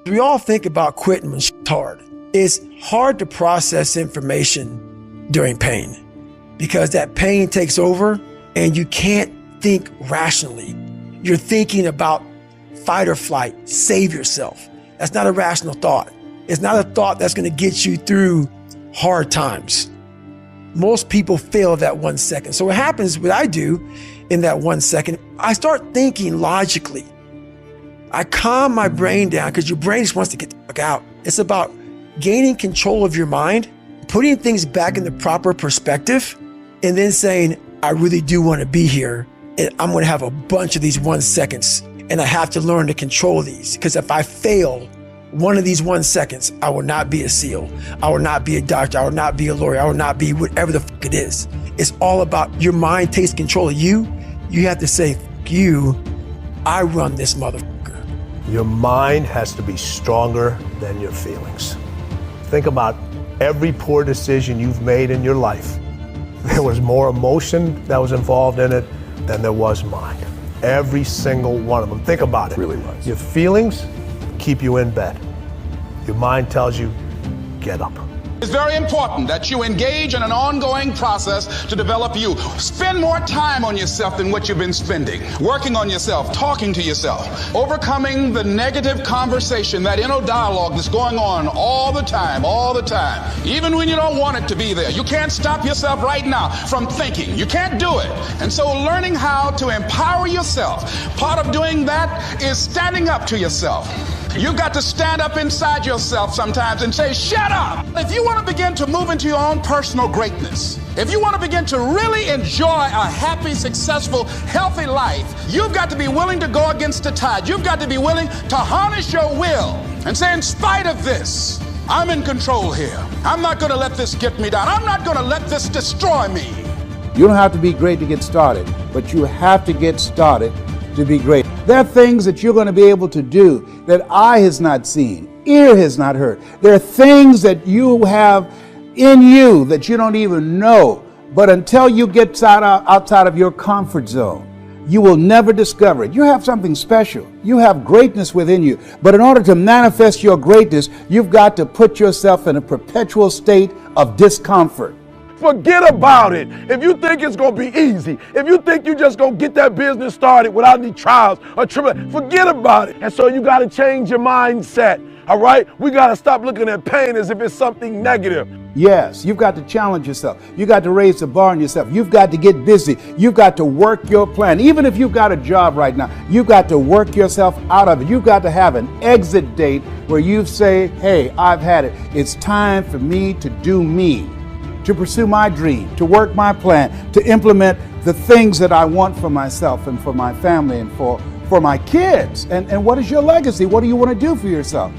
We all think about quitting when shit's hard. It's hard to process information during pain because that pain takes over and you can't think rationally. You're thinking about fight or flight, save yourself. That's not a rational thought. It's not a thought that's going to get you through hard times. Most people fail that 1 second. So what happens, what I do in that 1 second, I start thinking logically. I calm my brain down because your brain just wants to get the fuck out. It's about gaining control of your mind, putting things back in the proper perspective, and then saying, I really do want to be here. And I'm going to have a bunch of these 1 seconds. And I have to learn to control these because if I fail one of these 1 seconds, I will not be a SEAL. I will not be a doctor. I will not be a lawyer. I will not be whatever the fuck it is. It's all about your mind takes control of you. You have to say, fuck you, I run this motherfucker. Your mind has to be stronger than your feelings. Think about every poor decision you've made in your life. There was more emotion that was involved in it than there was mind. Every single one of them. Think about it. Really was. Your feelings keep you in bed. Your mind tells you, get up. It's very important that you engage in an ongoing process to develop you. Spend more time on yourself than what you've been spending. Working on yourself, talking to yourself, overcoming the negative conversation, that inner dialogue that's going on all the time, even when you don't want it to be there. You can't stop yourself right now from thinking. You can't do it. And so learning how to empower yourself, part of doing that is standing up to yourself. You've got to stand up inside yourself sometimes and say, shut up. If you want to begin to move into your own personal greatness, if you want to begin to really enjoy a happy, successful, healthy life, you've got to be willing to go against the tide. You've got to be willing to harness your will and say, in spite of this, I'm in control here. I'm not going to let this get me down. I'm not going to let this destroy me. You don't have to be great to get started, but you have to get started to be great. There are things that you're going to be able to do that eye has not seen, ear has not heard. There are things that you have in you that you don't even know. But until you get outside of your comfort zone, you will never discover it. You have something special. You have greatness within you. But in order to manifest your greatness, you've got to put yourself in a perpetual state of discomfort. Forget about it. If you think it's going to be easy, if you think you're just going to get that business started without any trials or tribulations, forget about it. And so you got to change your mindset, all right? We got to stop looking at pain as if it's something negative. Yes, you've got to challenge yourself. You got to raise the bar on yourself. You've got to get busy. You've got to work your plan. Even if you've got a job right now, you've got to work yourself out of it. You've got to have an exit date where you say, hey, I've had it. It's time for me to do me, to pursue my dream, to work my plan, to implement the things that I want for myself and for my family and for my kids. And what is your legacy? What do you want to do for yourself?